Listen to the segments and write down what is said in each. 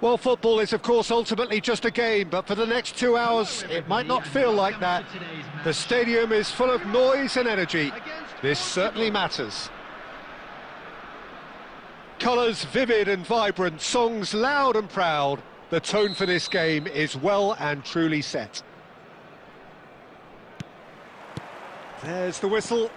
Well, football is, of course, ultimately just a game, but for the next 2 hours, it might not feel like that. The stadium is full of noise and energy. This certainly matters. Colours vivid and vibrant, songs loud and proud. The tone for this game is well and truly set. There's the whistle.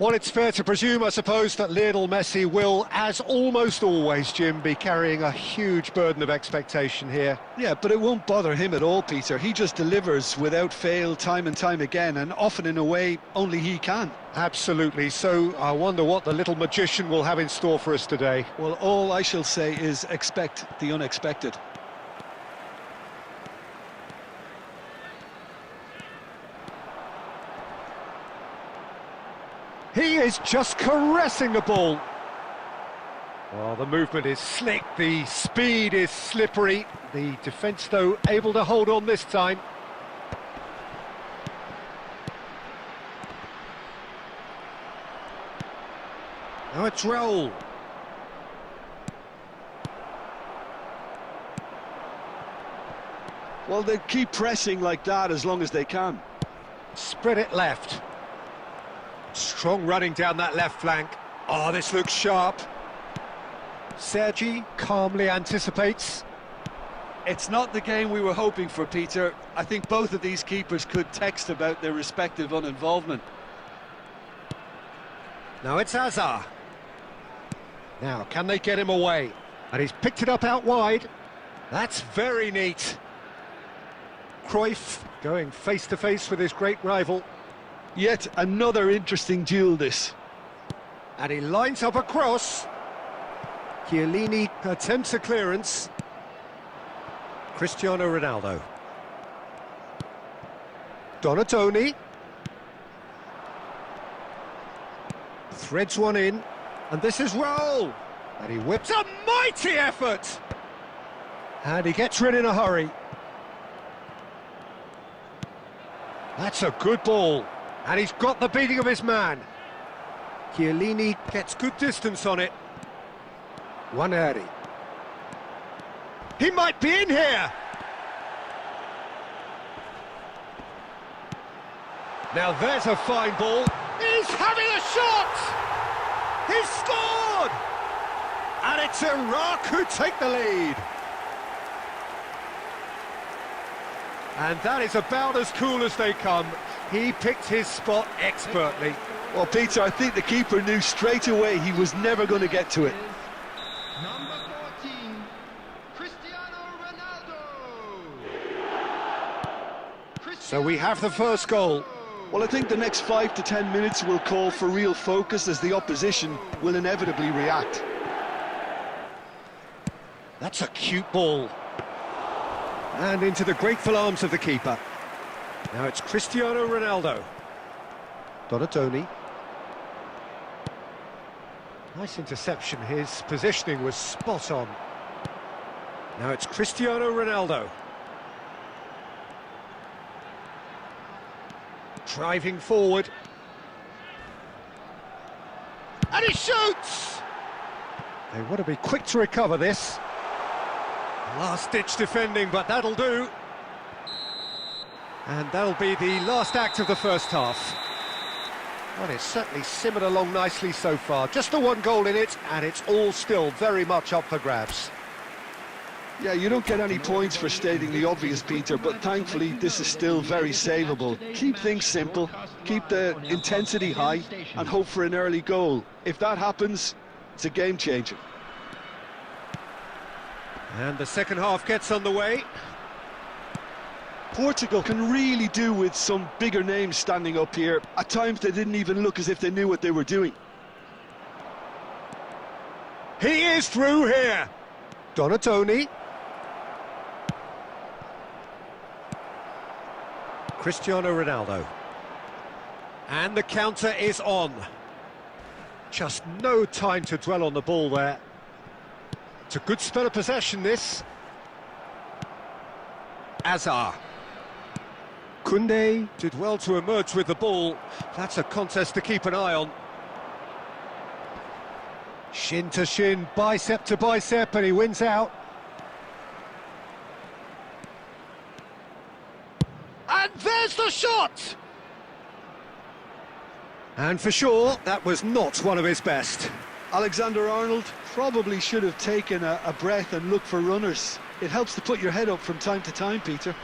Well, it's fair to presume, I suppose, that Lionel Messi will, as almost always, Jim, be carrying a huge burden of expectation here. Yeah, but it won't bother him at all, Peter. He just delivers without fail time and time again, and often in a way only he can. Absolutely. So I wonder what the little magician will have in store for us today. Well, all I shall say is expect the unexpected. He is just caressing the ball. Well, the movement is slick, the speed is slippery. The defence, though, able to hold on this time. Now it's Raul. Well, they keep pressing like that as long as they can. Spread it left. Strong running down that left flank. Oh, this looks sharp. Sergi calmly anticipates. It's not the game we were hoping for, Peter. I think both of these keepers could text about their respective uninvolvement. Now it's Hazard. Now, can they get him away? And he's picked it up out wide. That's very neat. Cruyff going face-to-face with his great rival. Yet another interesting duel, this. And he lines up a cross. Chiellini attempts a clearance. Cristiano Ronaldo. Donatoni. Threads one in. And this is Raul. And he whips a mighty effort. And he gets rid in a hurry. That's a good ball. And he's got the beating of his man. Chiellini gets good distance on it. Waneri. He might be in here! Now there's a fine ball. He's having a shot! He's scored! And it's Iraq who take the lead. And that is about as cool as they come. He picked his spot expertly. Well, Peter, I think the keeper knew straight away he was never going to get to it. Number 14, Cristiano Ronaldo. So we have the first goal. Well, I think the next 5 to 10 minutes will call for real focus as the opposition will inevitably react. That's a cute ball. And into the grateful arms of the keeper. Now it's Cristiano Ronaldo. Donatoni. Nice interception, his positioning was spot on. Now it's Cristiano Ronaldo. Driving forward. And he shoots! They want to be quick to recover this. Last-ditch defending, but that'll do. And that'll be the last act of the first half. Well, it's certainly simmered along nicely so far. Just the one goal in it, and it's all still very much up for grabs. Yeah, you don't get any points for stating the obvious, Peter, but thankfully this is still very savable. Keep things simple, keep the intensity high, and hope for an early goal. If that happens, it's a game changer. And the second half gets underway. Portugal can really do with some bigger names standing up here. At times they didn't even look as if they knew what they were doing. He is through here. Donatoni. Cristiano Ronaldo. And the counter is on. Just no time to dwell on the ball there. It's a good spell of possession, this. Hazard. Koundé did well to emerge with the ball. That's a contest to keep an eye on. Shin to shin, bicep to bicep, and he wins out. And there's the shot! And for sure, that was not one of his best. Alexander-Arnold probably should have taken a breath and looked for runners. It helps to put your head up from time to time, Peter.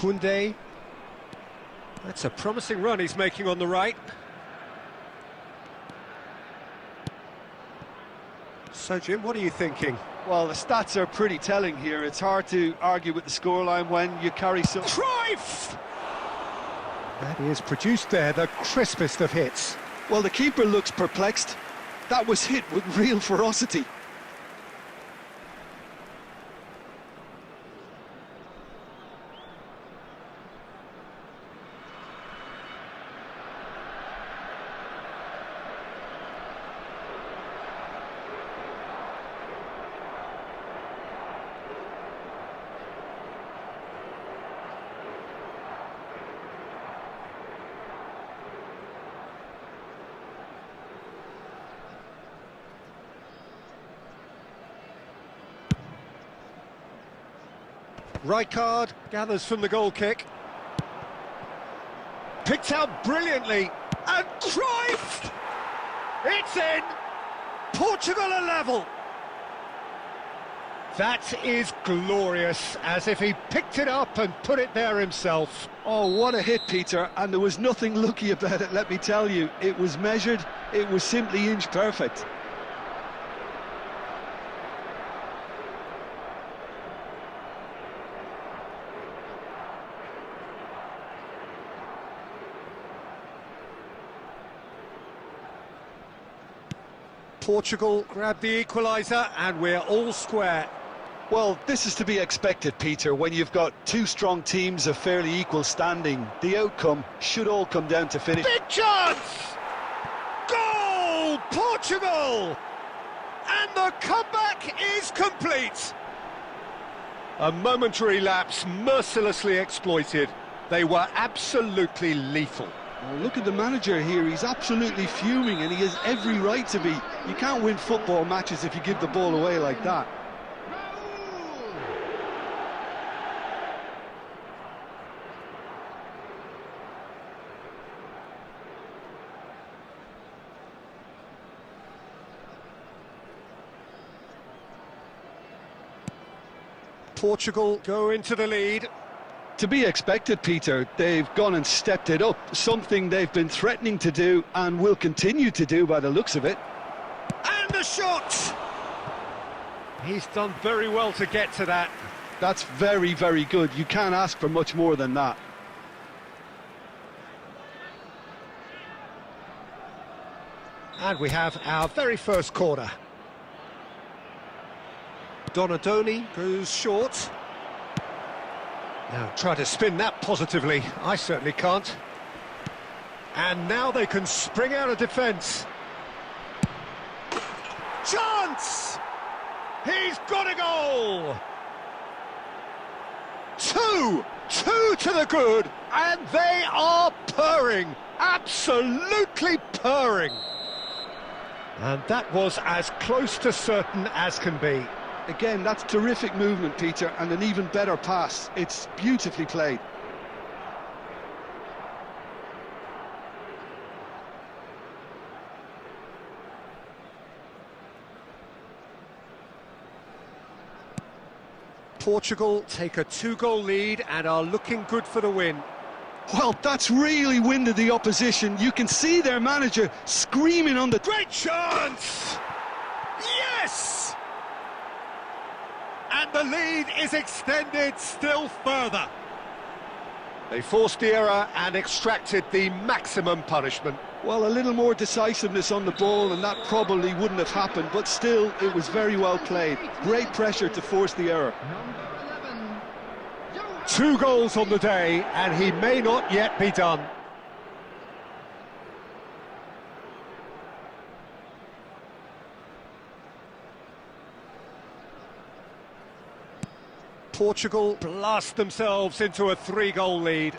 Koundé. That's a promising run he's making on the right. So, Jim, what are you thinking? Well, the stats are pretty telling here. It's hard to argue with the scoreline when you carry some... Cruyff! That is produced there, the crispest of hits. Well, the keeper looks perplexed. That was hit with real ferocity. Tryhard gathers from the goal kick. Picked out brilliantly. And Cruyff! It's in! Portugal are level. That is glorious, as if he picked it up and put it there himself. Oh, what a hit, Peter, and there was nothing lucky about it, let me tell you. It was measured, it was simply inch perfect. Portugal grab the equaliser and we're all square. Well, this is to be expected, Peter, when you've got two strong teams of fairly equal standing. The outcome should all come down to finish. Big chance! Goal! Portugal! And the comeback is complete. A momentary lapse mercilessly exploited. They were absolutely lethal. Well, look at the manager here, he's absolutely fuming and he has every right to be. You can't win football matches if you give the ball away like that. Portugal go into the lead. To be expected, Peter. They've gone and stepped it up, something they've been threatening to do and will continue to do by the looks of it. And the shot! He's done very well to get to that. That's very, very good. You can't ask for much more than that. And we have our very first corner. Donadoni goes short. Now try to spin that positively. I certainly can't. And now they can spring out of defence. Chance! He's got a goal! Two to the good, and they are purring, absolutely purring. And that was as close to certain as can be. Again, that's terrific movement, Peter, and an even better pass. It's beautifully played. Portugal take a 2-goal lead and are looking good for the win. Well, that's really winded the opposition. You can see their manager screaming on the... Great chance! Yes! And the lead is extended still further. They forced the error and extracted the maximum punishment. Well, a little more decisiveness on the ball and that probably wouldn't have happened, but still, it was very well played. Great pressure to force the error. Number 11. 2 goals on the day, and he may not yet be done. Portugal blast themselves into a 3-goal lead.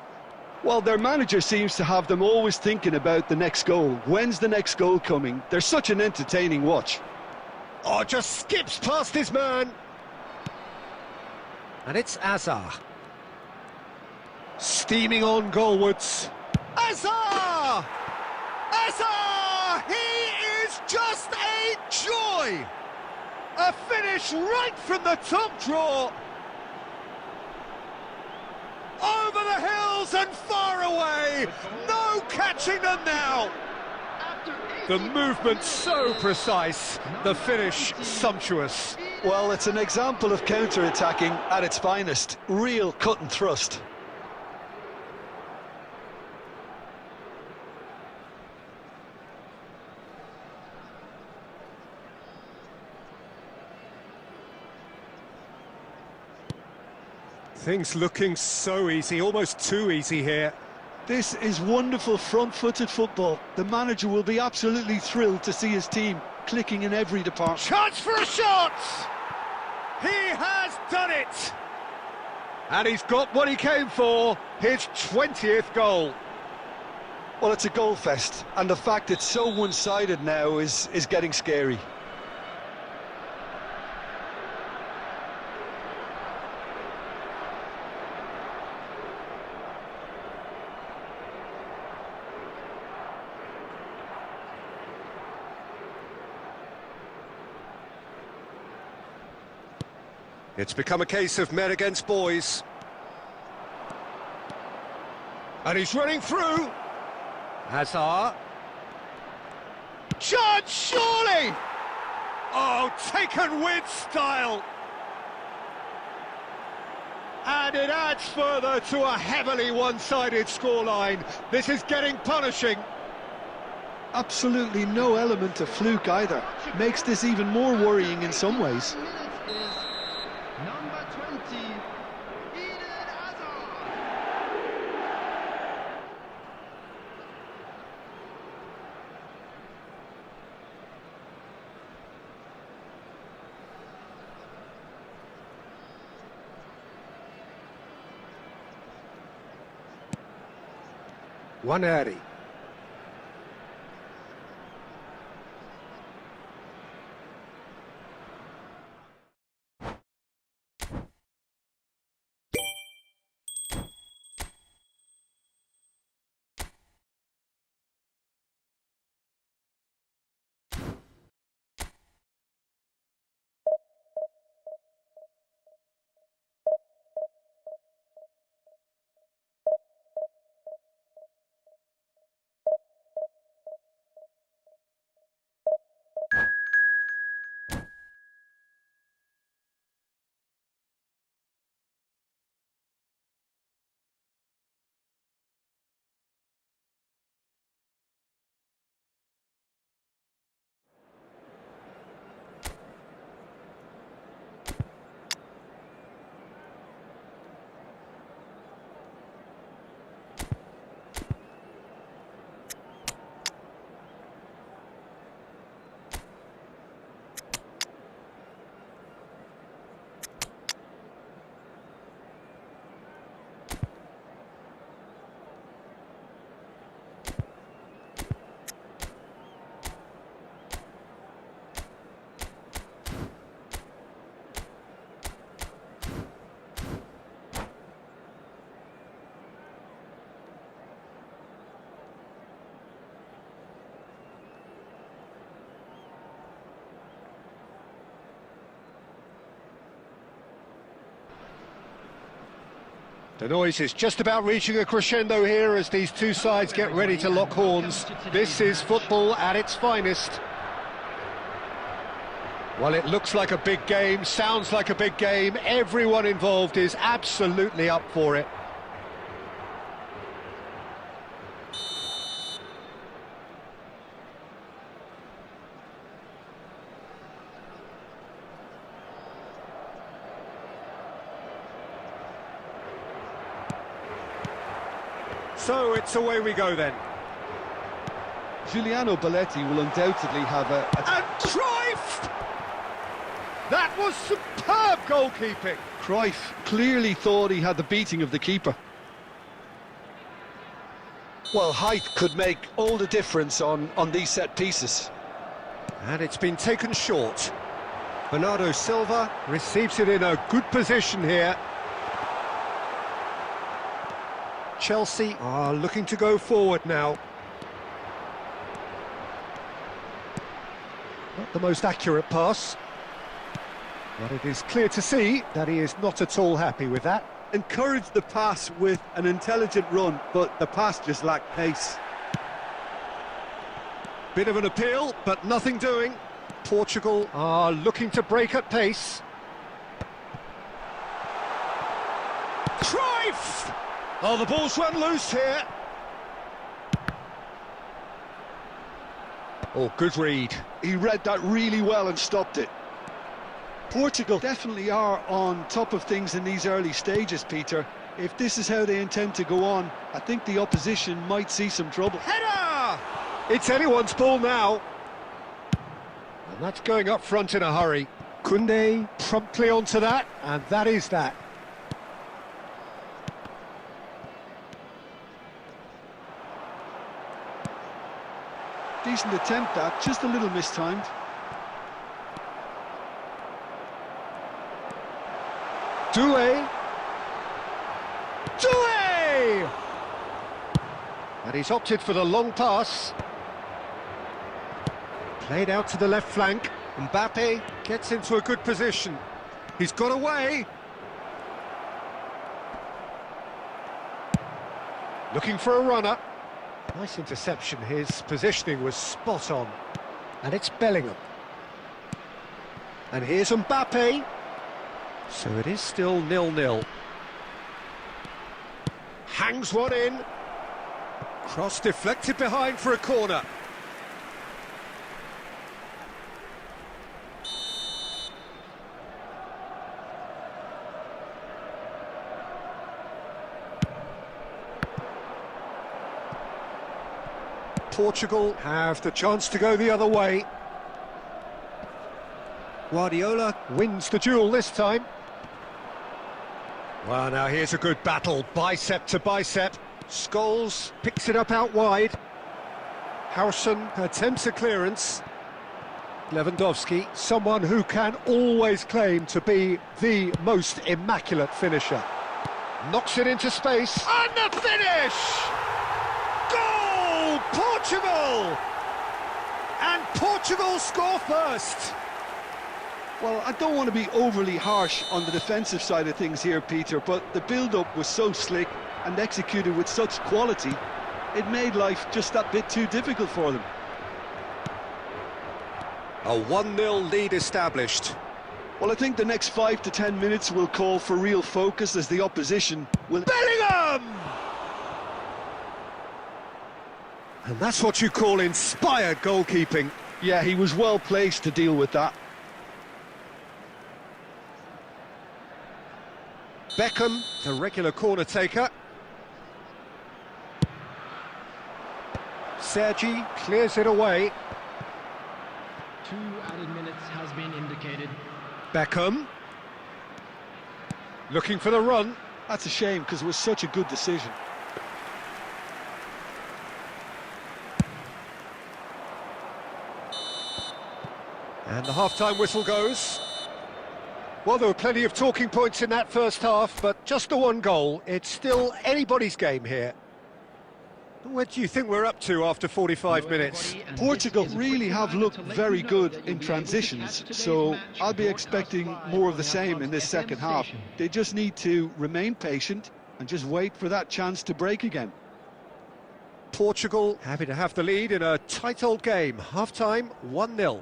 Well, their manager seems to have them always thinking about the next goal. When's the next goal coming? They're such an entertaining watch. Oh, just skips past his man. And it's Azar. Steaming on goalwards. Azar! Azar! He is just a joy! A finish right from the top draw. Over the hills and far away. No catching them now. The movement so precise, the finish sumptuous. Well, it's an example of counter-attacking at its finest. Real cut and thrust. Things looking so easy, almost too easy here. This is wonderful front-footed football. The manager will be absolutely thrilled to see his team clicking in every department. Chance for a shot! He has done it! And he's got what he came for, his 20th goal. Well, it's a goal fest, and the fact it's so one-sided now is getting scary. It's become a case of men against boys. And he's running through. Hazard. Chance, surely! Oh, taken with style. And it adds further to a heavily one-sided scoreline. This is getting punishing. Absolutely no element of fluke either. Makes this even more worrying in some ways. Number 20. Eden Hazard. Waneri. The noise is just about reaching a crescendo here as these two sides get ready to lock horns. This is football at its finest. Well, it looks like a big game, sounds like a big game. Everyone involved is absolutely up for it. So it's away we go then. Giuliano Belletti will undoubtedly have And Cruyff! That was superb goalkeeping. Cruyff clearly thought he had the beating of the keeper. Well, height could make all the difference on these set pieces. And it's been taken short. Bernardo Silva receives it in a good position here. Chelsea are looking to go forward now. Not the most accurate pass, but it is clear to see that he is not at all happy with that. Encouraged the pass with an intelligent run, but the pass just lacked pace. Bit of an appeal, but nothing doing. Portugal are looking to break at pace. Cruyff! Oh, the ball's run loose here. Oh, good read. He read that really well and stopped it. Portugal definitely are on top of things in these early stages, Peter. If this is how they intend to go on, I think the opposition might see some trouble. Header! It's anyone's ball now. And that's going up front in a hurry. Koundé promptly onto that, and that is that. Decent attempt at, just a little mistimed. Doué! And he's opted for the long pass. Played out to the left flank. Mbappe gets into a good position. He's got away. Looking for a runner. Nice interception. His positioning was spot on. And it's Bellingham. And here's Mbappe. So it is still 0-0. Hangs one in. Cross deflected behind for a corner. Portugal have the chance to go the other way. Guardiola wins the duel this time. Well, now here's a good battle, bicep to bicep. Scholes picks it up out wide. Howson attempts a clearance. Lewandowski, someone who can always claim to be the most immaculate finisher. Knocks it into space. And the finish! Goal! Portugal! And Portugal score first. Well, I don't want to be overly harsh on the defensive side of things here, Peter, but the build-up was so slick and executed with such quality, it made life just that bit too difficult for them. A 1-0 lead established. Well, I think the next 5 to 10 minutes will call for real focus as the opposition will... Bellingham! And that's what you call inspired goalkeeping. Yeah, he was well placed to deal with that. Beckham, the regular corner taker. Sergi clears it away. 2 added minutes has been indicated. Beckham. Looking for the run. That's a shame because it was such a good decision. And the half-time whistle goes. Well, there were plenty of talking points in that first half, but just the one goal. It's still anybody's game here. What do you think we're up to after 45 minutes? Portugal really have looked very good in transitions, so I'll be expecting more of the same in this second half. They just need to remain patient and just wait for that chance to break again. Portugal happy to have the lead in a tight old game. Half-time, 1-0.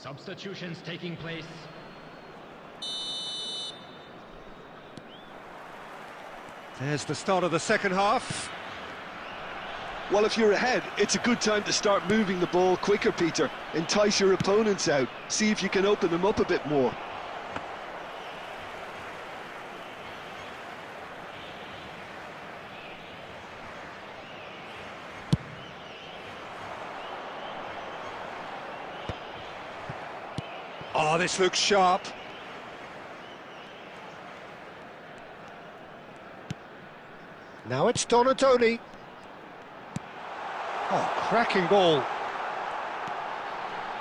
Substitutions taking place. There's the start of the second half. Well, if you're ahead, it's a good time to start moving the ball quicker, Peter. Entice your opponents out. See if you can open them up a bit more. Oh, this looks sharp. Now it's Donatoni. Oh, cracking ball.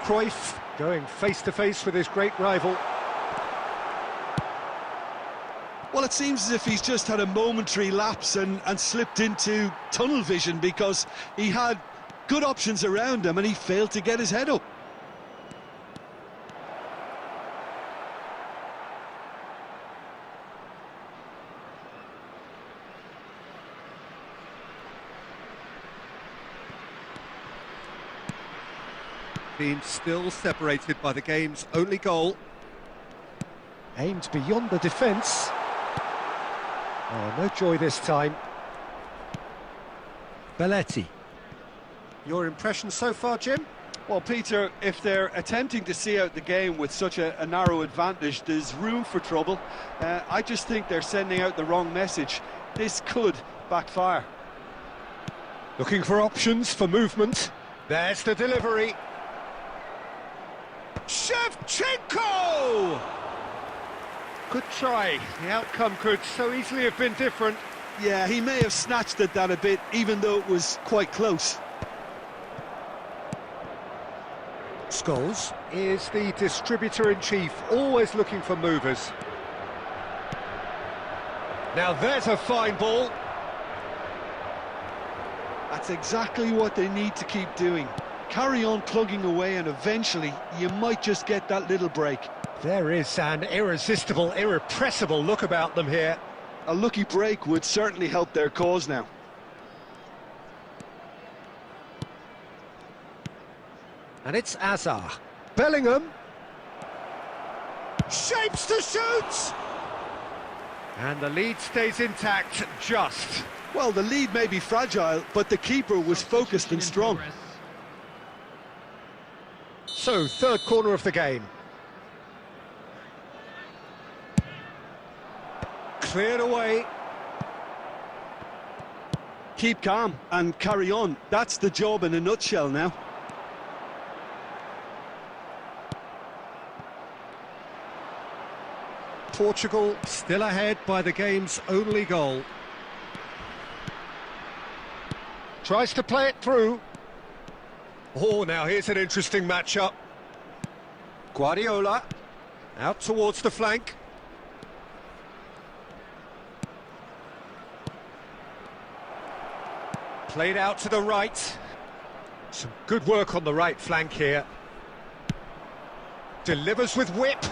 Cruyff going face-to-face with his great rival. Well, it seems as if he's just had a momentary lapse and slipped into tunnel vision, because he had good options around him and he failed to get his head up. Being still separated by the game's only goal. Aimed beyond the defence. Oh, no joy this time. Belletti. Your impression so far, Jim? Well, Peter, if they're attempting to see out the game with such a narrow advantage, there's room for trouble. I just think they're sending out the wrong message. This could backfire. Looking for options for movement. There's the delivery. Shevchenko! Good try. The outcome could so easily have been different. Yeah, he may have snatched at that a bit, even though it was quite close. Scholes is the distributor-in-chief, always looking for movers. Now there's a fine ball. That's exactly what they need to keep doing. Carry on plugging away, and eventually you might just get that little break. There is an irresistible, irrepressible look about them here. A lucky break would certainly help their cause now. And it's Azar. Bellingham. Shapes to shoot! And the lead stays intact, just. Well, the lead may be fragile, but the keeper was focused and strong. So, third corner of the game. Cleared away. Keep calm and carry on. That's the job in a nutshell now. Portugal still ahead by the game's only goal. Tries to play it through. Oh, now here's an interesting matchup. Guardiola out towards the flank. Played out to the right. Some good work on the right flank here. Delivers with whip.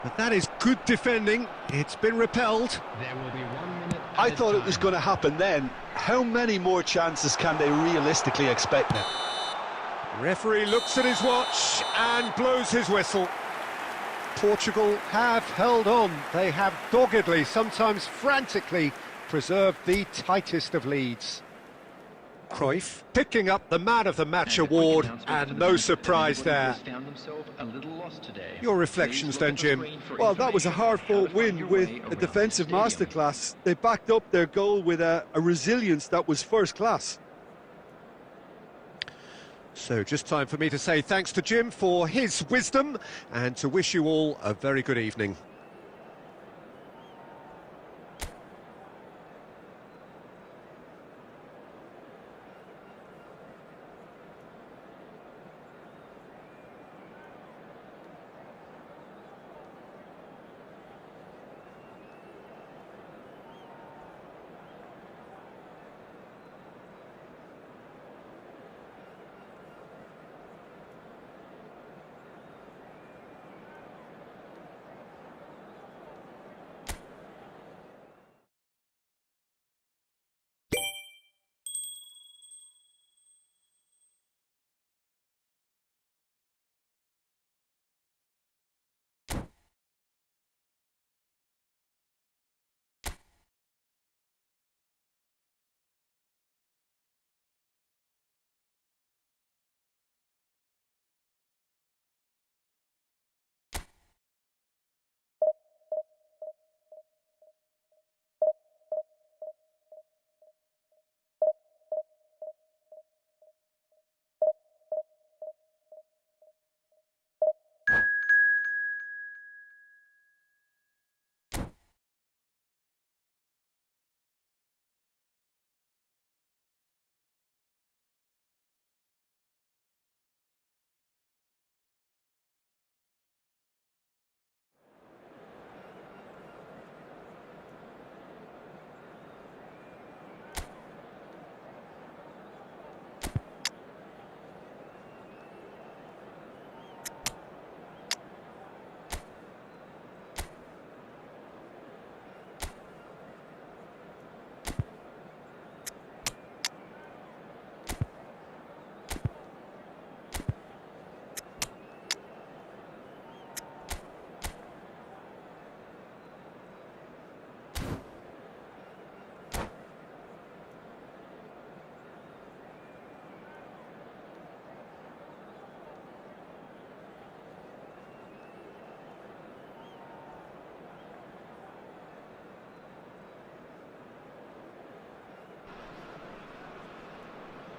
But that is good defending. It's been repelled. There will be 1 minute. I thought it was going to happen then. How many more chances can they realistically expect now? Referee looks at his watch and blows his whistle. Portugal have held on. They have doggedly, sometimes frantically, preserved the tightest of leads. Cruyff picking up the Man of the Match award, and no surprise there. Your reflections then, Jim? Well, that was a hard-fought win with a defensive masterclass. They backed up their goal with a resilience that was first class. So just time for me to say thanks to Jim for his wisdom and to wish you all a very good evening.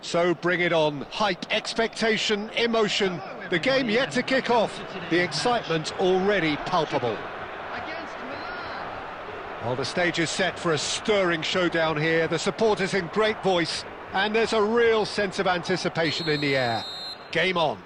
So bring it on. Hype, expectation, emotion. The game yet to kick off. The excitement already palpable. Against Milan. Well, the stage is set for a stirring showdown here. The supporters in great voice, and there's a real sense of anticipation in the air. Game on.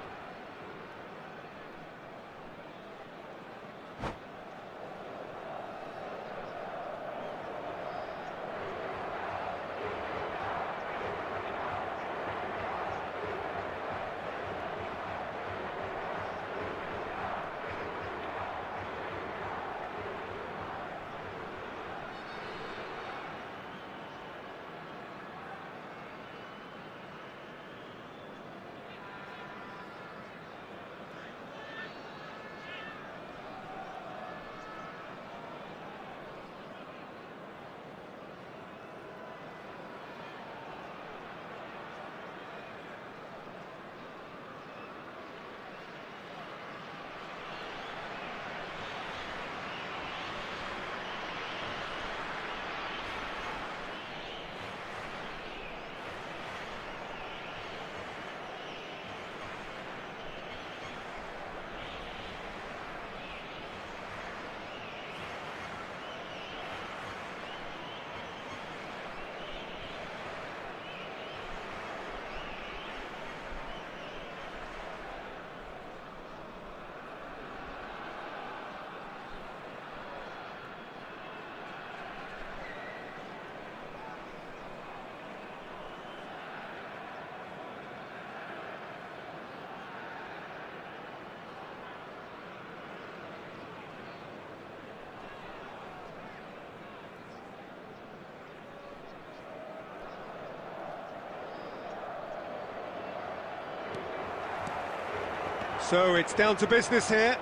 So it's down to business here.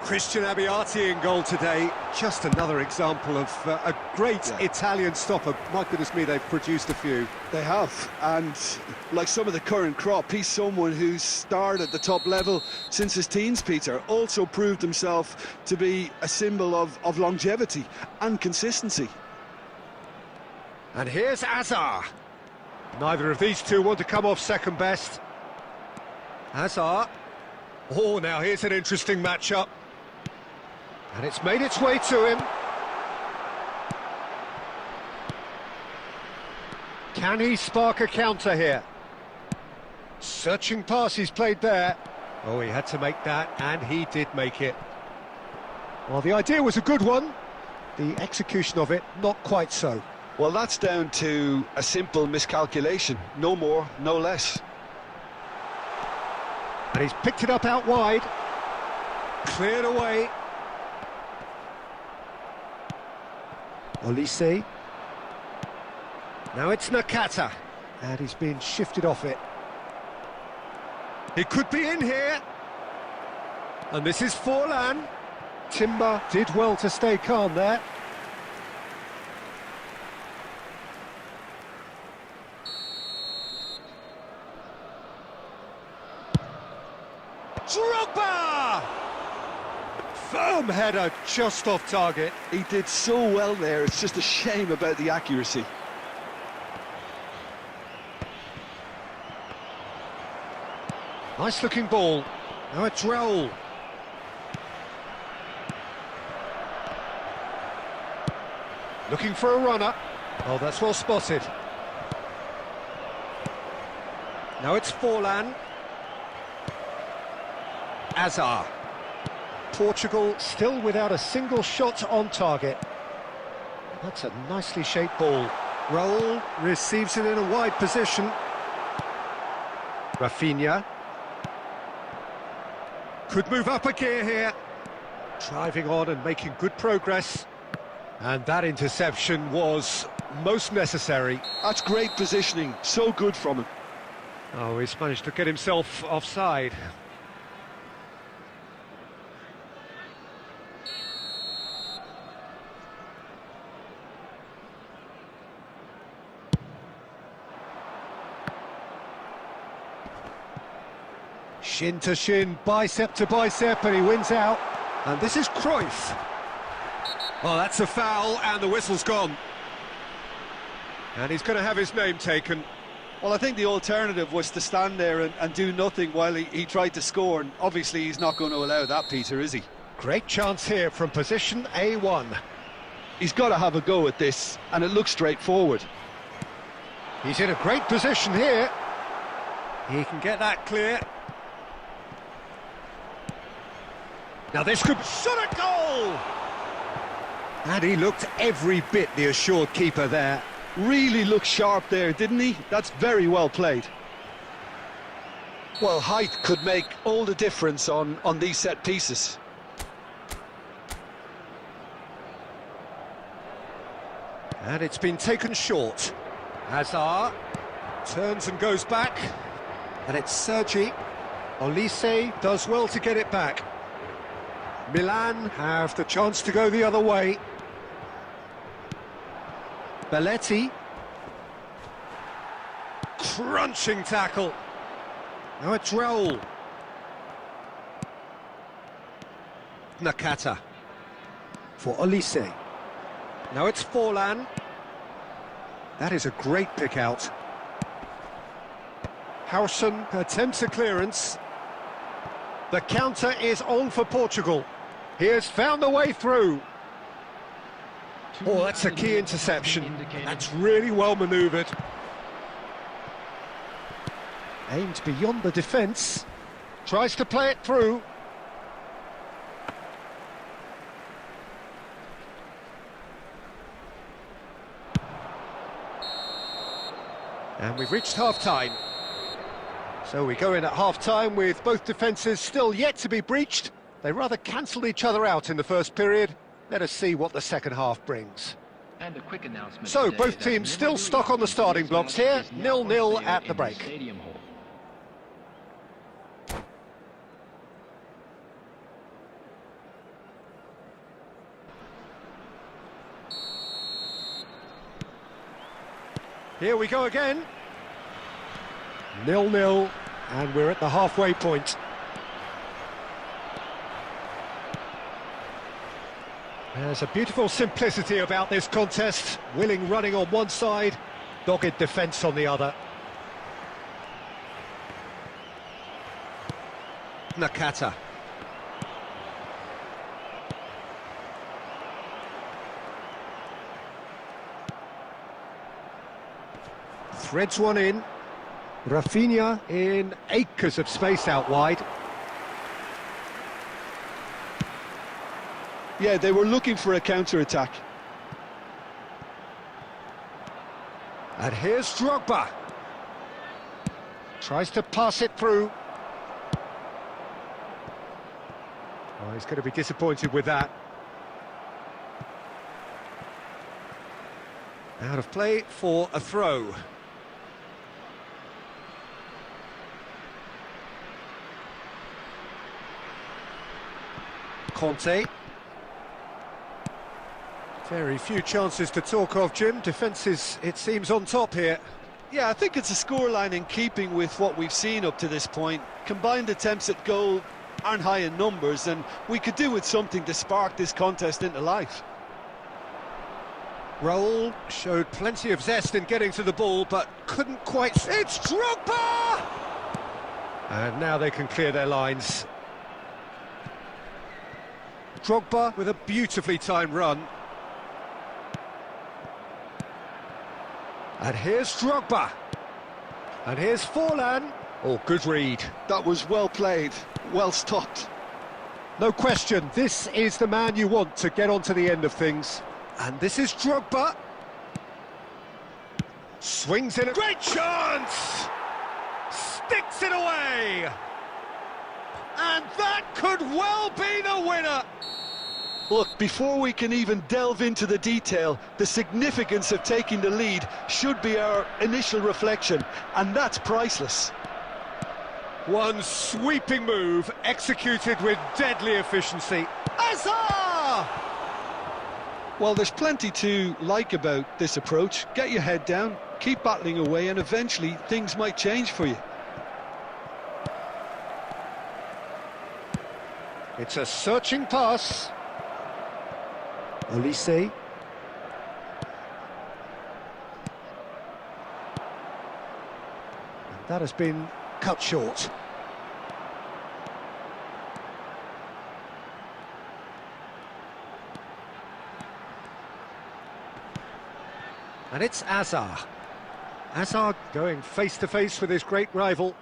Christian Abbiati in goal today. Just another example of a great Italian stopper. My goodness me, they've produced a few. They have, and like some of the current crop, he's someone who's starred at the top level since his teens, Peter. Also proved himself to be a symbol of longevity and consistency. And here's Azar. Neither of these two want to come off second best. Hazard. Oh, now here's an interesting matchup. And it's made its way to him. Can he spark a counter here? Searching pass he's played there. Oh, he had to make that, and he did make it. Well, the idea was a good one. The execution of it, not quite so. Well, that's down to a simple miscalculation. No more, no less. And he's picked it up out wide. Cleared away. Olise. Now it's Nakata. And he's been shifted off it. He could be in here. And this is Forlan. Timber did well to stay calm there. Drogba! Firm header just off target. He did so well there, it's just a shame about the accuracy. Nice looking ball. Now it's Raul. Looking for a runner. Oh, that's well spotted. Now it's Forlan. Hazard. Portugal still without a single shot on target. That's a nicely shaped ball. Raul receives it in a wide position. Rafinha. Could move up a gear here. Driving on and making good progress. And that interception was most necessary. That's great positioning, so good from him. Oh, he's managed to get himself offside. Shin to shin, bicep to bicep, and he wins out. And this is Cruyff. Well, that's a foul, and the whistle's gone. And he's going to have his name taken. Well, I think the alternative was to stand there and do nothing while he tried to score, and obviously he's not going to allow that, Peter, is he? Great chance here from position A1. He's got to have a go at this, and it looks straightforward. He's in a great position here. He can get that clear. Now this could shot a goal! And he looked every bit the assured keeper there. Really looked sharp there, didn't he? That's very well played. Well, height could make all the difference on these set pieces. And it's been taken short. Hazard turns and goes back. And it's Sergi. Olise does well to get it back. Milan have the chance to go the other way. Belletti. Crunching tackle. Now it's Raul. Nakata. For Olise. Now it's Forlan. That is a great pick out. Howson attempts a clearance. The counter is on for Portugal. He has found the way through. Oh, that's a key interception. That's really well manoeuvred. Aims beyond the defence. Tries to play it through. And we've reached half-time. So we go in at half-time with both defences still yet to be breached. They rather cancelled each other out in the first period. Let us see what the second half brings. And a quick announcement. So today both that teams still Liverpool stuck on the starting blocks here. is now 0-0 for at sale the in break. Stadium Hall. Here we go again. 0-0, and we're at the halfway point. There's a beautiful simplicity about this contest. Willing running on one side, Dogged defence on the other. Nakata. Threads one in. Rafinha in acres of space out wide. Yeah, they were looking for a counter-attack. And here's Drogba. Tries to pass it through. Oh, he's going to be disappointed with that. Out of play for a throw. Conte. Very few chances to talk of, Jim. Defence is, it seems, on top here. Yeah, I think it's a scoreline in keeping with what we've seen up to this point. Combined attempts at goal aren't high in numbers, and we could do with something to spark this contest into life. Raul showed plenty of zest in getting to the ball, but couldn't quite... It's Drogba! And now they can clear their lines. Drogba with a beautifully timed run. And here's Drogba. And here's Forlan. Oh, good read. That was well played, well stopped. No question, this is the man you want to get onto the end of things. And this is Drogba. Swings in a great chance! Sticks it away! And that could well be the winner! Look, before we can even delve into the detail, the significance of taking the lead should be our initial reflection, and that's priceless. One sweeping move, executed with deadly efficiency. Hazard! Well, there's plenty to like about this approach. Get your head down, keep battling away, and eventually things might change for you. It's a searching pass. Olise. And that has been cut short. And it's Hazard. Hazard going face to face with his great rival.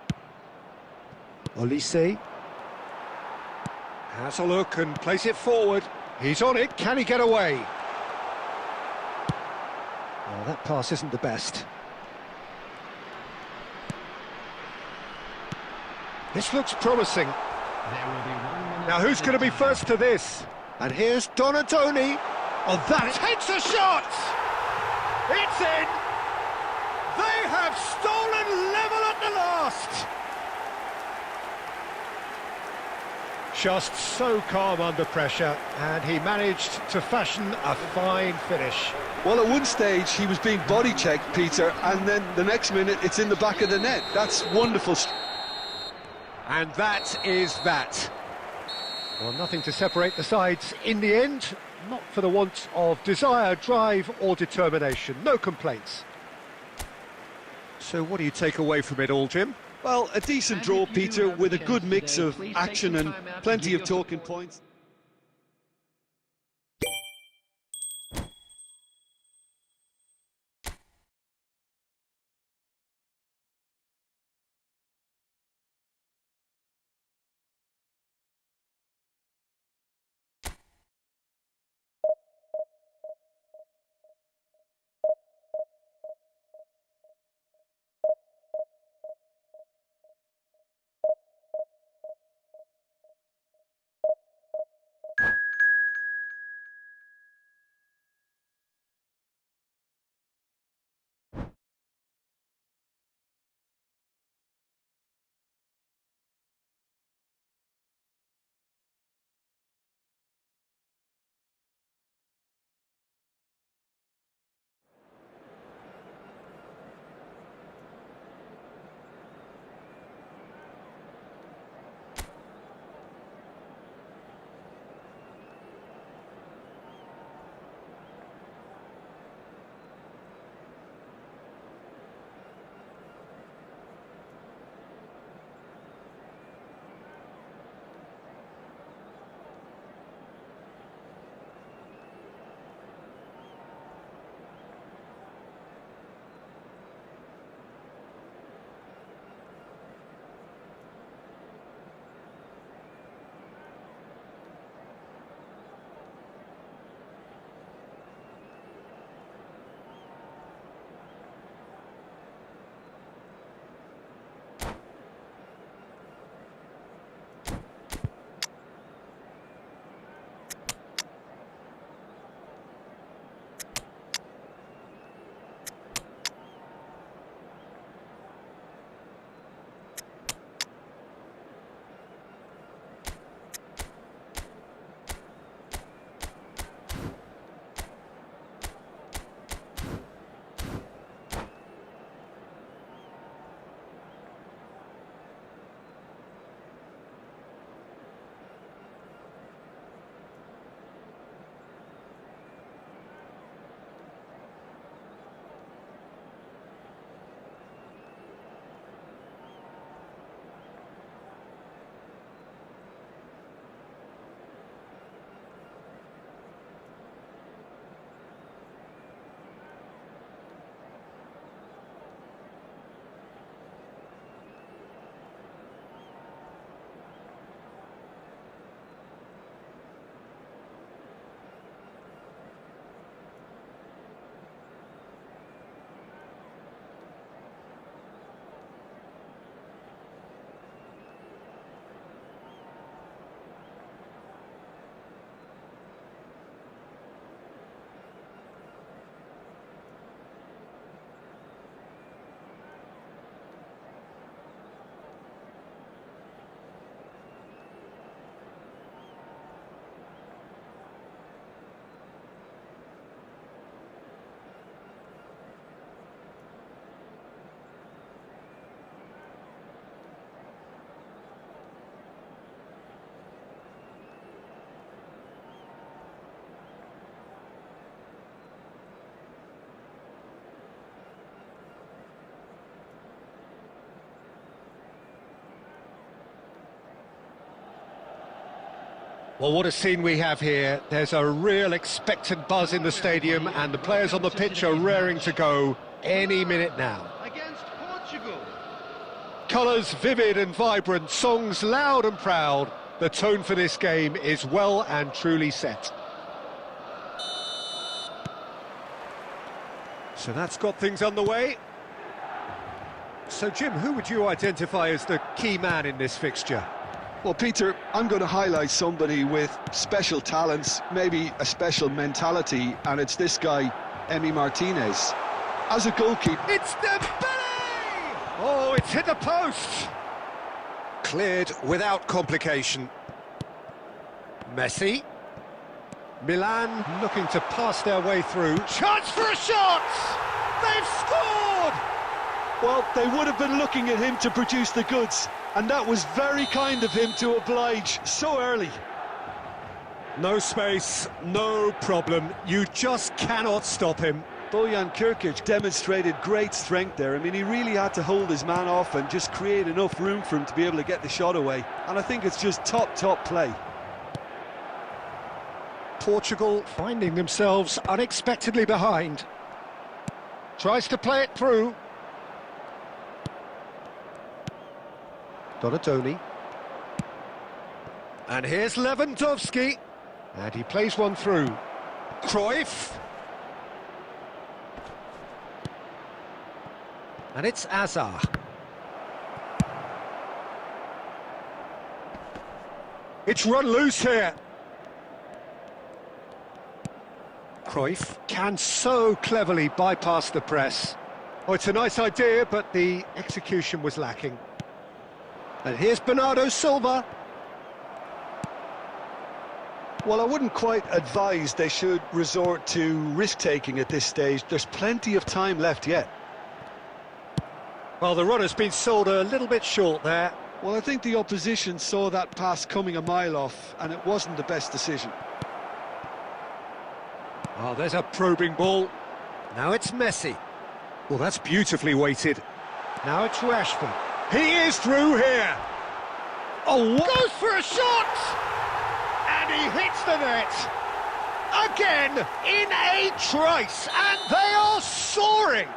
Olise has a look and plays it forward. He's on it, can he get away? Well, that pass isn't the best. This looks promising. There will be 1 minute. Now who's going to be first to this? And here's Donatoni. Oh, that takes a shot! It's in! They have stolen level at the last! Just so calm under pressure, and he managed to fashion a fine finish. Well, at one stage he was being body checked, Peter, and then the next minute it's in the back of the net. That's wonderful. And that is that. Well, nothing to separate the sides in the end, not for the want of desire, drive or determination. No complaints. So what do you take away from it all, Jim? Well, a decent draw, Peter, with a good mix of action and plenty of talking points. Well, what a scene we have here. There's a real expectant buzz in the stadium, and the players on the pitch are raring to go any minute now. Against Portugal. Colours vivid and vibrant, songs loud and proud. The tone for this game is well and truly set. So that's got things underway. So, Jim, who would you identify as the key man in this fixture? Well, Peter, I'm going to highlight somebody with special talents, maybe a special mentality, and it's this guy, Emi Martinez. As a goalkeeper... It's Dembele! Oh, it's hit the post! Cleared without complication. Messi. Milan looking to pass their way through. Chance for a shot! They've scored! Well, they would have been looking at him to produce the goods, and that was very kind of him to oblige so early. No space, no problem. You just cannot stop him. Bojan Kirkic demonstrated great strength there. I mean, he really had to hold his man off and just create enough room for him to be able to get the shot away. And I think it's just top play. Portugal finding themselves unexpectedly behind. Tries to play it through. Donatoni. And here's Lewandowski. And he plays one through. Cruyff. And it's Azar. It's run loose here. Cruyff can so cleverly bypass the press. Oh, it's a nice idea, but the execution was lacking. And here's Bernardo Silva. Well, I wouldn't quite advise they should resort to risk-taking at this stage. There's plenty of time left yet. Well, the runner's been sold a little bit short there. Well, I think the opposition saw that pass coming a mile off, and it wasn't the best decision. Oh, there's a probing ball. Now it's Messi. Well, that's beautifully weighted. Now it's Rashford. He is through here. Oh, what? Goes for a shot! And he hits the net. Again, in a trice, and they are soaring.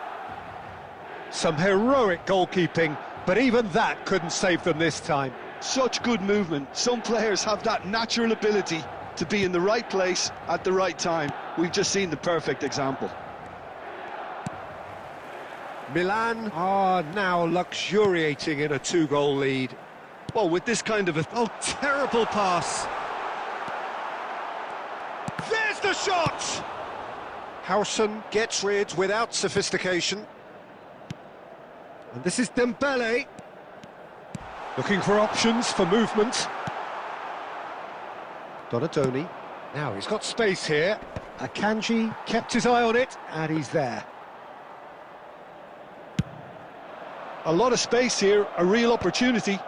Some heroic goalkeeping, but even that couldn't save them this time. Such good movement. Some players have that natural ability to be in the right place at the right time. We've just seen the perfect example. Milan are now luxuriating in a 2-goal lead. Well, with this kind of a... Oh, terrible pass. There's the shot! Howson gets rid without sophistication. And this is Dembele. Looking for options for movement. Donatoni. Now he's got space here. Akanji kept his eye on it, and he's there. A lot of space here, a real opportunity.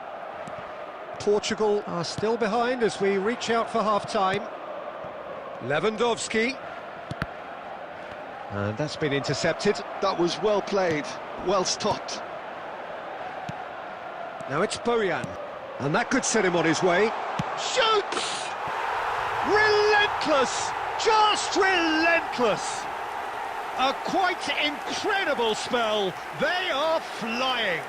Portugal are still behind as we reach out for half-time. Lewandowski. And that's been intercepted. That was well played, well stopped. Now it's Bojan. And that could set him on his way. Shoots! Relentless! Just relentless! A quite incredible spell. They are flying.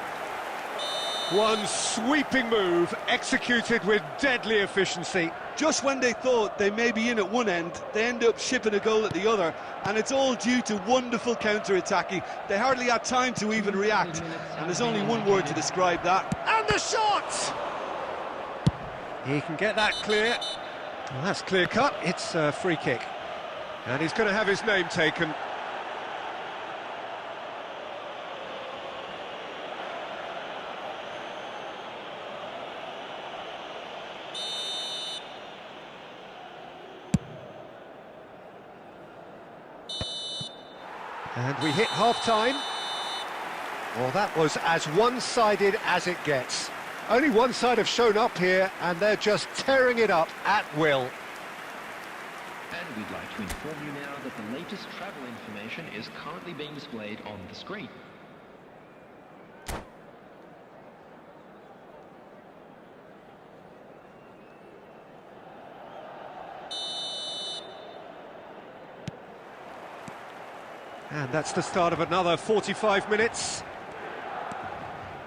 One sweeping move, executed with deadly efficiency. Just when they thought they may be in at one end, they end up shipping a goal at the other, and it's all due to wonderful counter-attacking. They hardly had time to even react, and there's only one word to describe that. And the shot! He can get that clear. Well, that's clear-cut. It's a free kick. And he's going to have his name taken. And we hit half-time. Well, that was as one-sided as it gets. Only one side have shown up here, and they're just tearing it up at will. And we'd like to inform you now that the latest travel information is currently being displayed on the screen. And that's the start of another 45 minutes.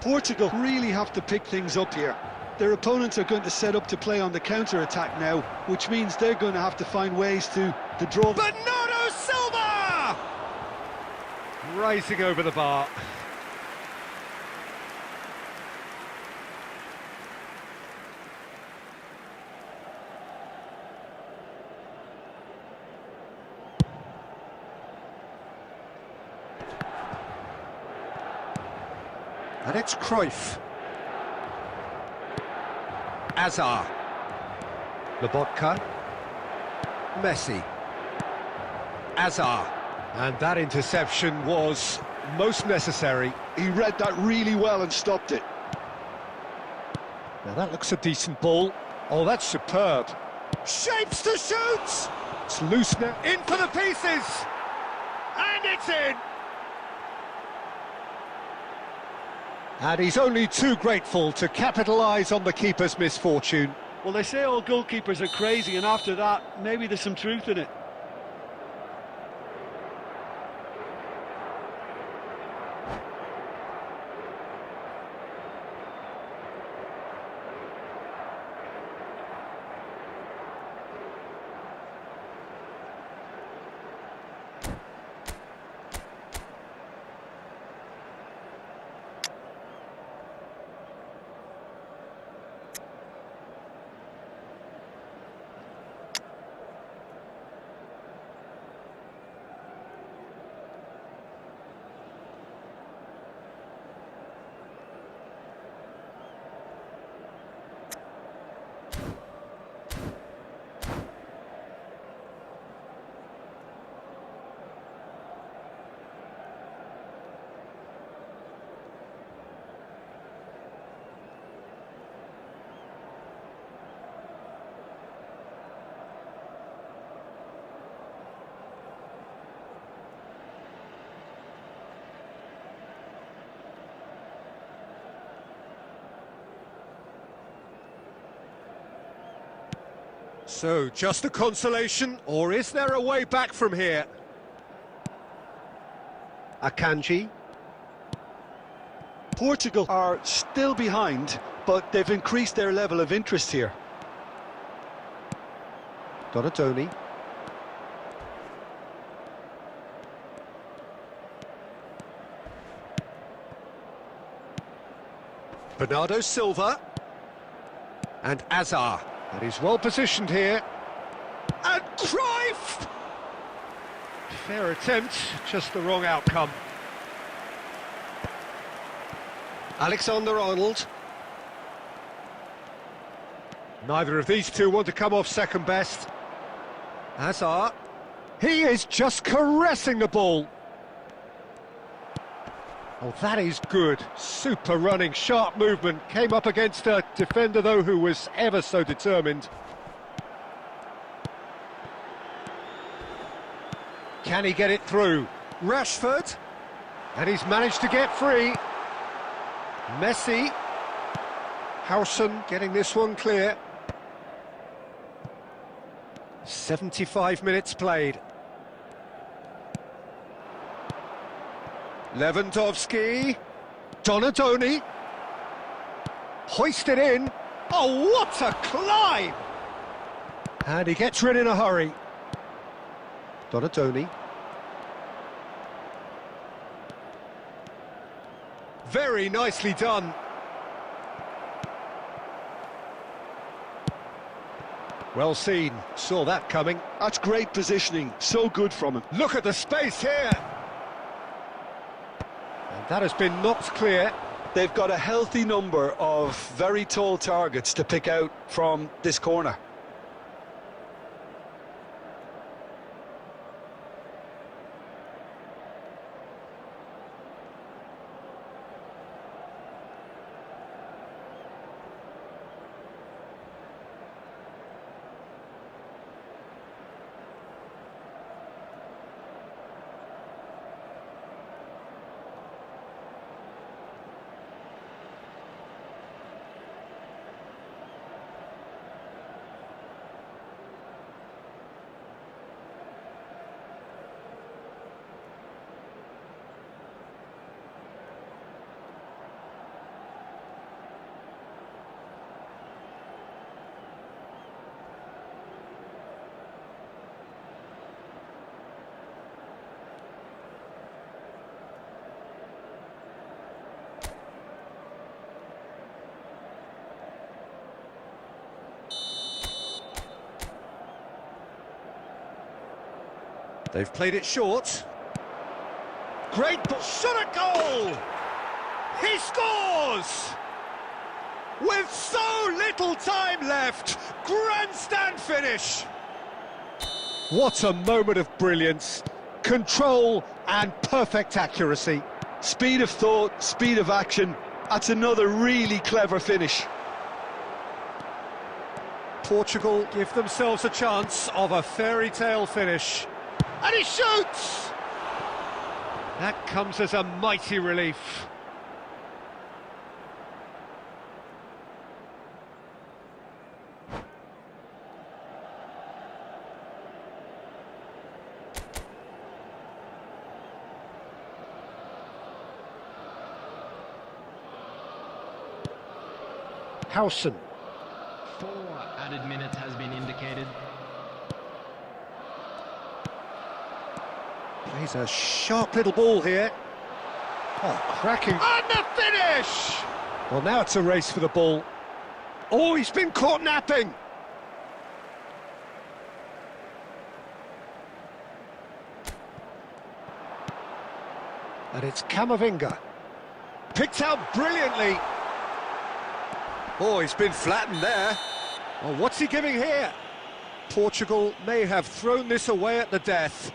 Portugal really have to pick things up here. Their opponents are going to set up to play on the counter-attack now, which means they're going to have to find ways to draw... Bernardo Silva! Rising over the bar. And it's Cruyff. Azar. Lobotka. Messi. Azar. And that interception was most necessary. He read that really well and stopped it. Now that looks a decent ball. Oh, that's superb. Shapes to shoot! It's loose now. In for the pieces! And it's in! And he's only too grateful to capitalise on the keeper's misfortune. Well, they say all goalkeepers are crazy, and after that, maybe there's some truth in it. So, just a consolation, or is there a way back from here? Akanji. Portugal are still behind, but they've increased their level of interest here. Donatoni. Bernardo Silva. And Azar. And he's well positioned here. And Cruyff! Fair attempt, just the wrong outcome. Alexander-Arnold. Neither of these two want to come off second best. Hazard. He is just caressing the ball. Oh, that is good. Super running, sharp movement. Came up against a defender, though, who was ever so determined. Can he get it through? Rashford. And he's managed to get free. Messi. Howson getting this one clear. 75 minutes played. Lewandowski. Donatoni. Hoisted in. Oh, what a climb! And he gets rid in a hurry. Donatoni. Very nicely done. Well seen, saw that coming. That's great positioning, so good from him. Look at the space here. And that has been knocked clear. They've got a healthy number of very tall targets to pick out from this corner. They've played it short. Great ball. Shot at goal! He scores! With so little time left, grandstand finish! What a moment of brilliance, control and perfect accuracy. Speed of thought, speed of action. That's another really clever finish. Portugal give themselves a chance of a fairy tale finish. And he shoots! That comes as a mighty relief. Howson. 4 added minutes has been indicated. Plays a sharp little ball here. Oh, cracking. And the finish! Well, now it's a race for the ball. Oh, he's been caught napping. And it's Camavinga. Picked out brilliantly. Oh, he's been flattened there. Well, what's he giving here? Portugal may have thrown this away at the death.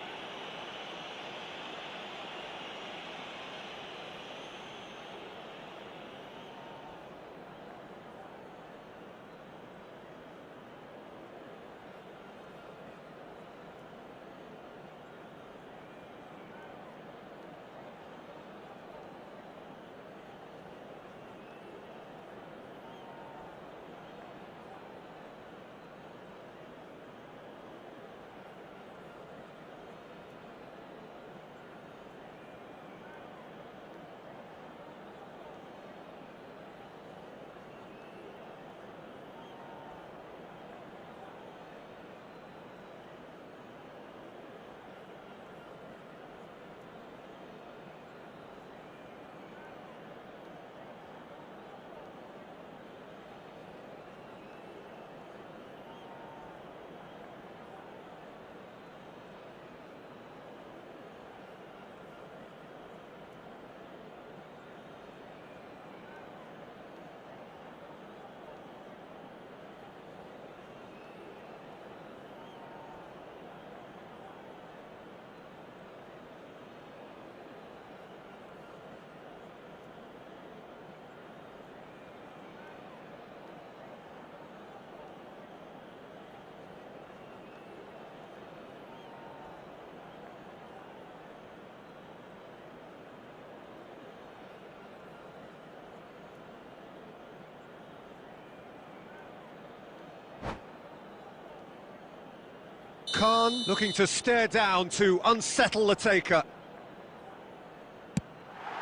Khan looking to stare down to unsettle the taker.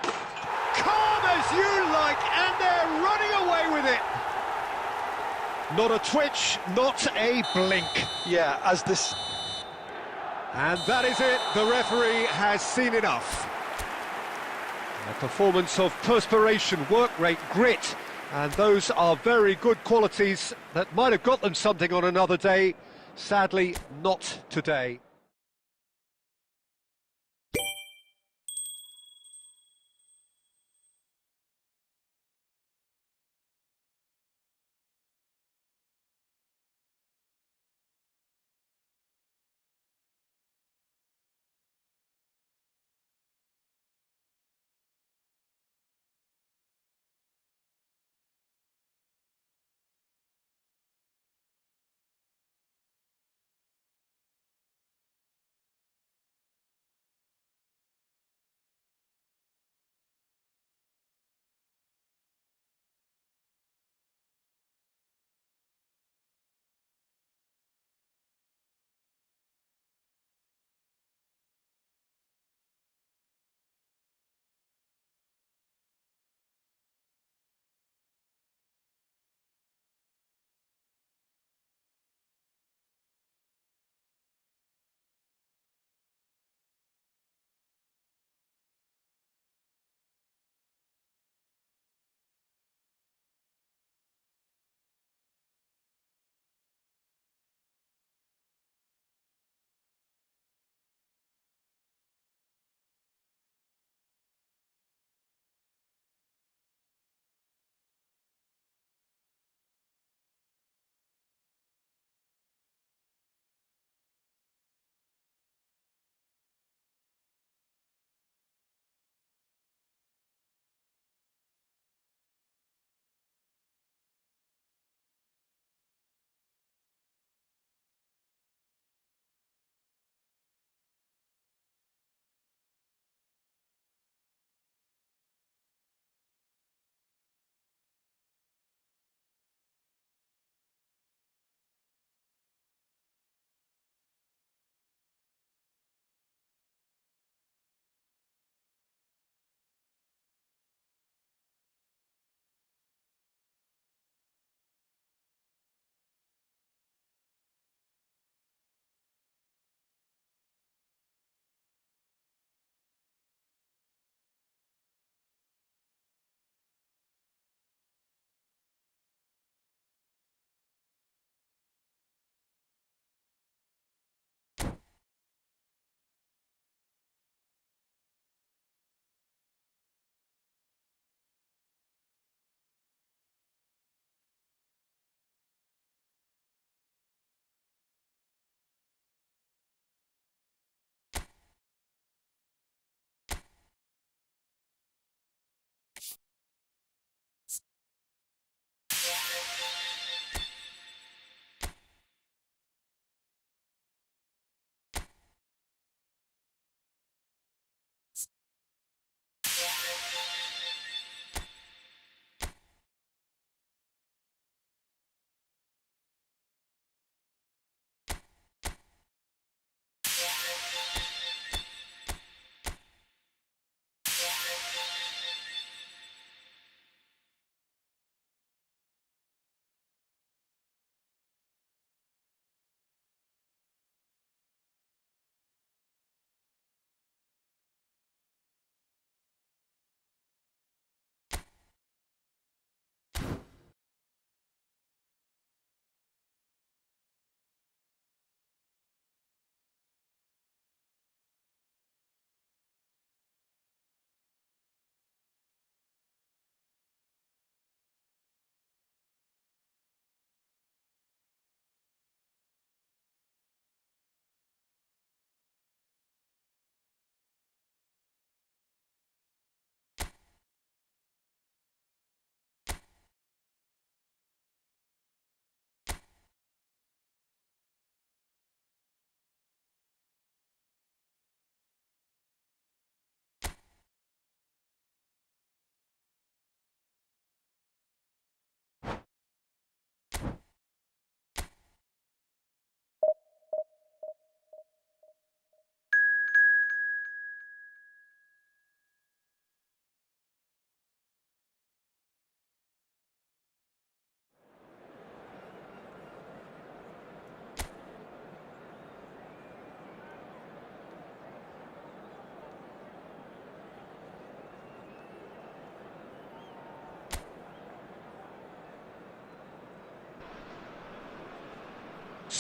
Calm as you like, and they're running away with it. Not a twitch, not a blink. Yeah, as this... And that is it, the referee has seen enough. A performance of perspiration, work rate, grit, and those are very good qualities that might have got them something on another day. Sadly, not today.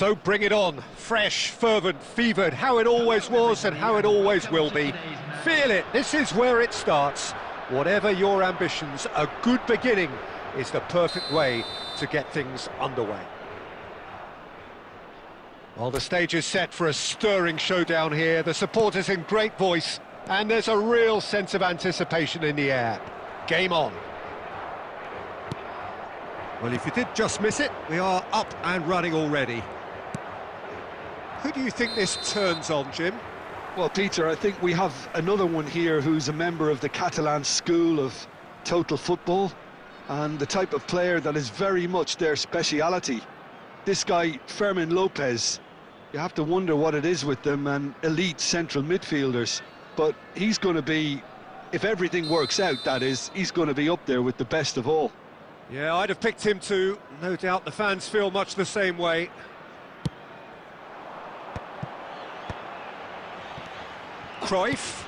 So bring it on, fresh, fervent, fevered, how it always was and how it always will be. Feel it, this is where it starts. Whatever your ambitions, a good beginning is the perfect way to get things underway. Well, the stage is set for a stirring showdown here. The supporters in great voice, and there's a real sense of anticipation in the air. Game on. Well, if you did just miss it, we are up and running already. Who do you think this turns on, Jim? Well, Peter, I think we have another one here who's a member of the Catalan school of total football, and the type of player that is very much their speciality. This guy, Fermin Lopez, you have to wonder what it is with them and elite central midfielders. But he's going to be, if everything works out, that is, he's going to be up there with the best of all. Yeah, I'd have picked him too. No doubt the fans feel much the same way. Cruyff.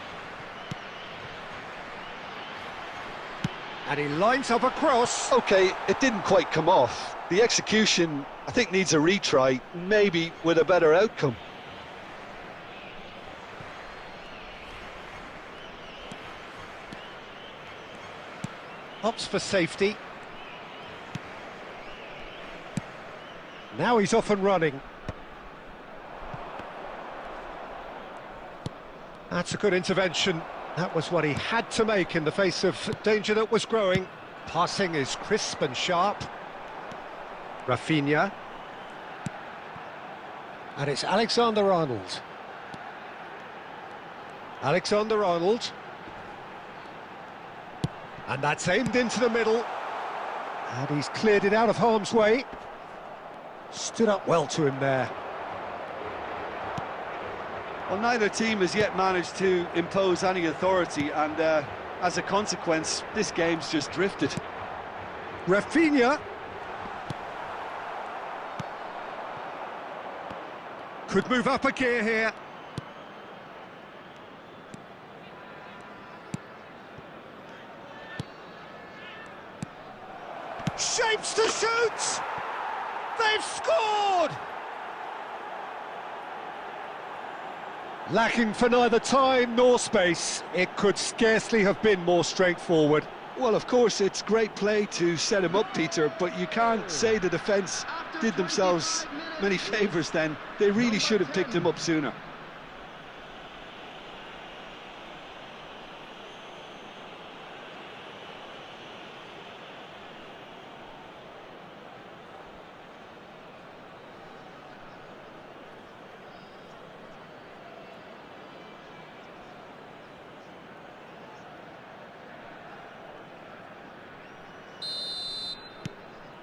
And he lines up a cross. OK, it didn't quite come off. The execution, I think, needs a retry, maybe with a better outcome. Opts for safety. Now he's off and running. That's a good intervention. That was what he had to make in the face of danger that was growing. Passing is crisp and sharp. Rafinha. And it's Alexander-Arnold. Alexander-Arnold. And that's aimed into the middle. And he's cleared it out of harm's way. Stood up well to him there. Well, neither team has yet managed to impose any authority, and as a consequence, this game's just drifted. Rafinha. Could move up a gear here. Shapes to shoot! They've scored! Lacking for neither time nor space, it could scarcely have been more straightforward. Well, of course, it's great play to set him up, Peter, but you can't say the defence did themselves many favours then. They really should have picked him up sooner.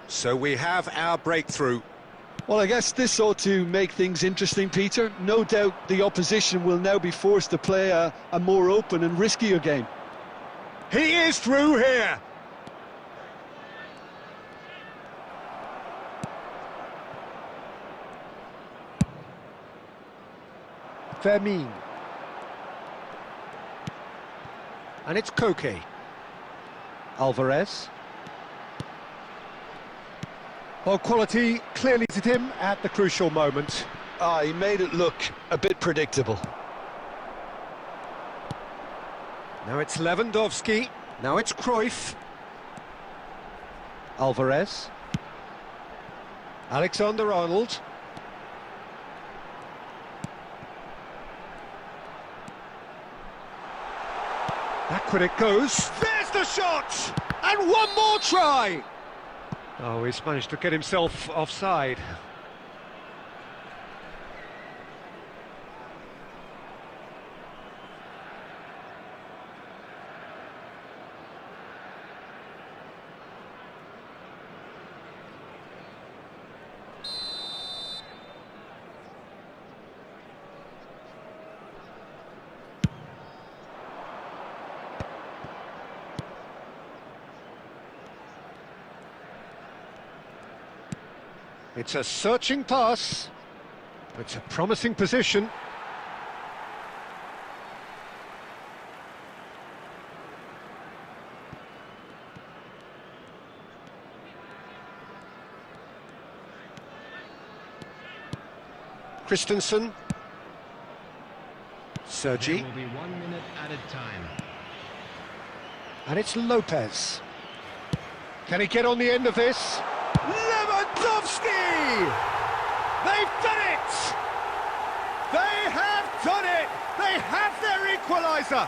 So we have our breakthrough. Well, I guess this ought to make things interesting, Peter. No doubt the opposition will now be forced to play a more open and riskier game. He is through here. Fermin. And it's Koke. Alvarez. Well, quality clearly to him at the crucial moment. He made it look a bit predictable. Now it's Lewandowski. Now it's Cruyff. Alvarez. Alexander-Arnold. Backward it goes. There's the shot! And one more try! Oh, he's managed to get himself offside. It's a searching pass. It's a promising position. Christensen. Sergi. It will be 1 minute added time. And it's Lopez. Can he get on the end of this? Lewandowski! They've done it! They have done it! They have their equaliser!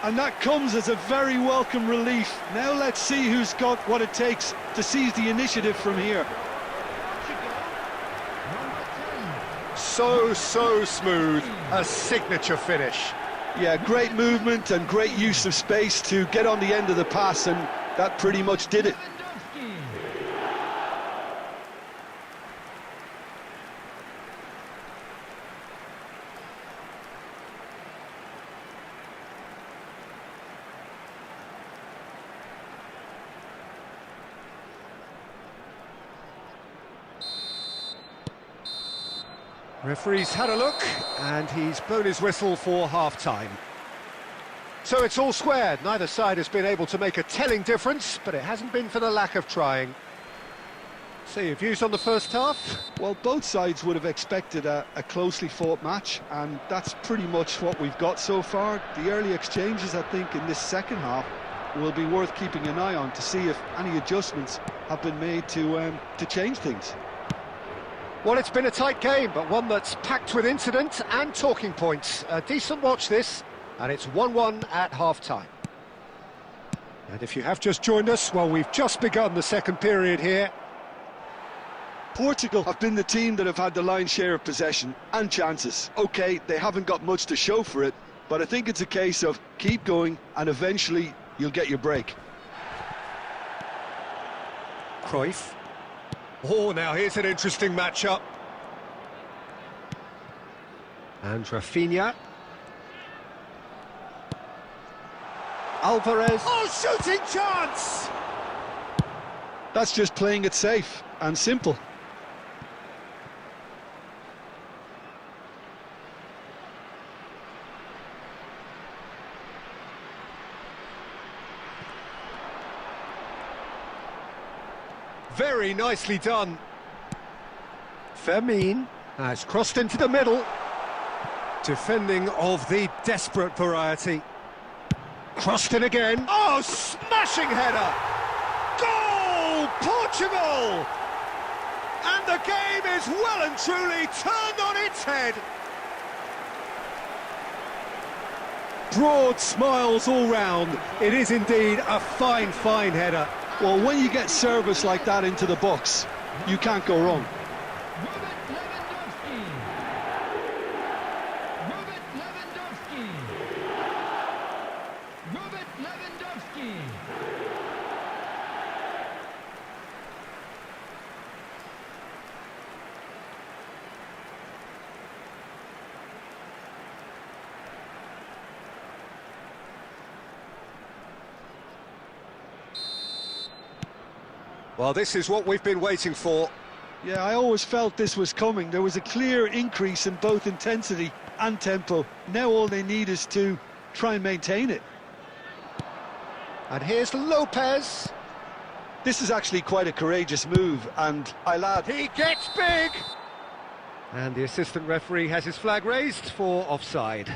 And that comes as a very welcome relief. Now let's see who's got what it takes to seize the initiative from here. So smooth, a signature finish. Yeah, great movement and great use of space to get on the end of the pass, and that pretty much did it. Referee's had a look, and he's blown his whistle for half-time. So it's all squared. Neither side has been able to make a telling difference, but it hasn't been for the lack of trying. So your views on the first half? Well, both sides would have expected a closely fought match, and that's pretty much what we've got so far. The early exchanges, I think, in this second half will be worth keeping an eye on to see if any adjustments have been made to change things. Well, it's been a tight game, but one that's packed with incident and talking points. A decent watch this, and it's 1-1 at half-time. And if you have just joined us, well, we've just begun the second period here. Portugal have been the team that have had the lion's share of possession and chances. OK, they haven't got much to show for it, but I think it's a case of keep going and eventually you'll get your break. Cruyff. Oh, now here's an interesting matchup. And Rafinha. Alvarez. Oh, shooting chance! That's just playing it safe and simple. Very nicely done. Fermin has crossed into the middle. Defending of the desperate variety. Crossed in again. Oh, smashing header! Goal! Portugal! And the game is well and truly turned on its head. Broad smiles all round. It is indeed a fine header. Well, when you get service like that into the box, you can't go wrong. Well, this is what we've been waiting for. Yeah, I always felt this was coming. There was a clear increase in both intensity and tempo. Now all they need is to try and maintain it. And here's Lopez. This is actually quite a courageous move, and He gets big! And the assistant referee has his flag raised for offside.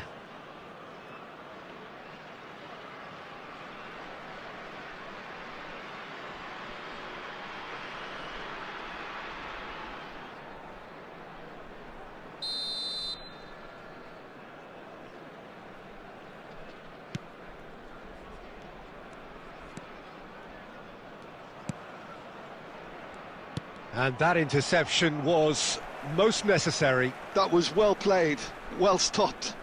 And that interception was most necessary. That was well played, well stopped.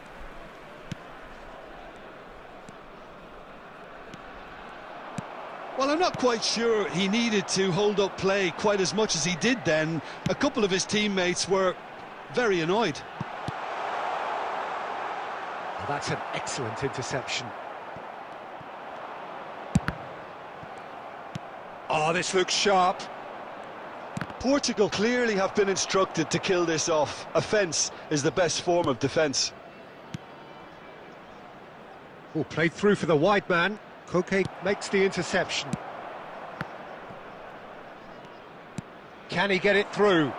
Well, I'm not quite sure he needed to hold up play quite as much as he did then. A couple of his teammates were very annoyed. Well, that's an excellent interception. Oh, this looks sharp. Portugal clearly have been instructed to kill this off. Offence is the best form of defence. Oh, played through for the wide man. Koke makes the interception. Can he get it through?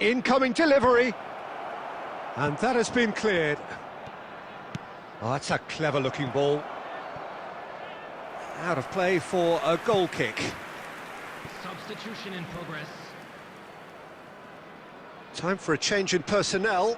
Incoming delivery. And that has been cleared. Oh, that's a clever-looking ball. Out of play for a goal kick. Substitution in progress. Time for a change in personnel.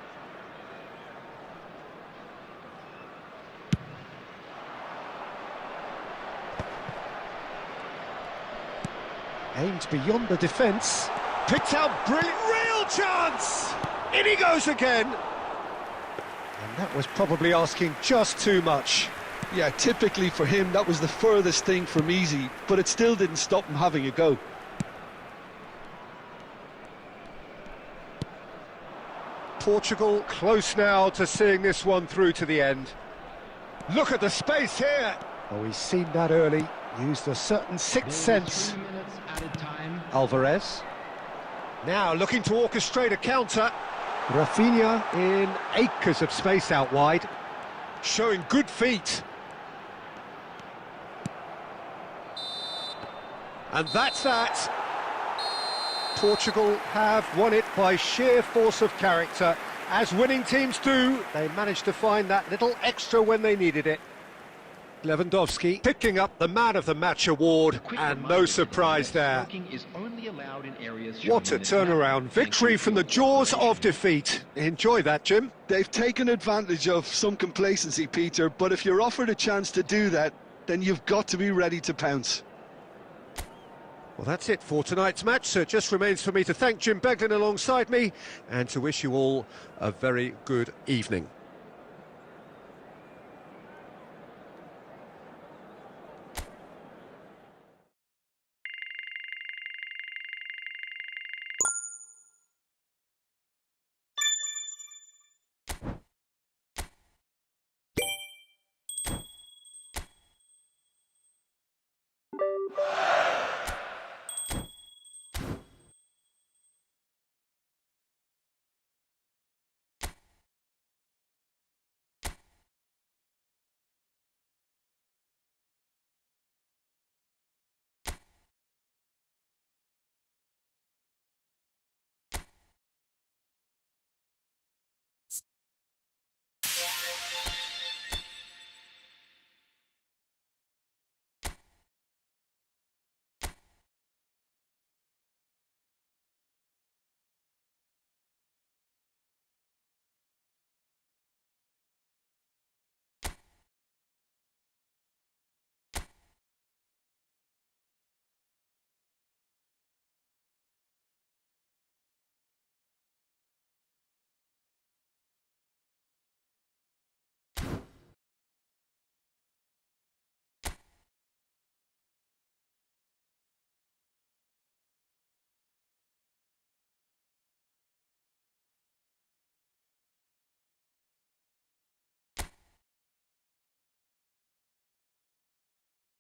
Aimed beyond the defence. Picked out brilliant. Real chance! In he goes again. And that was probably asking just too much. Yeah, typically for him, that was the furthest thing from easy, but it still didn't stop him having a go. Portugal close now to seeing this one through to the end. Look at the space here. Oh, he's seen that early. Used a certain sixth sense. 3 minutes added time. Alvarez. Now looking to orchestrate a counter. Rafinha in acres of space out wide. Showing good feet. And that's that. Portugal have won it by sheer force of character. As winning teams do, they managed to find that little extra when they needed it. Lewandowski picking up the Man of the Match award, and no surprise there. What a turnaround. Victory from the jaws of defeat. Enjoy that, Jim. They've taken advantage of some complacency, Peter, but if you're offered a chance to do that, then you've got to be ready to pounce. Well, that's it for tonight's match, so it just remains for me to thank Jim Beglin alongside me and to wish you all a very good evening.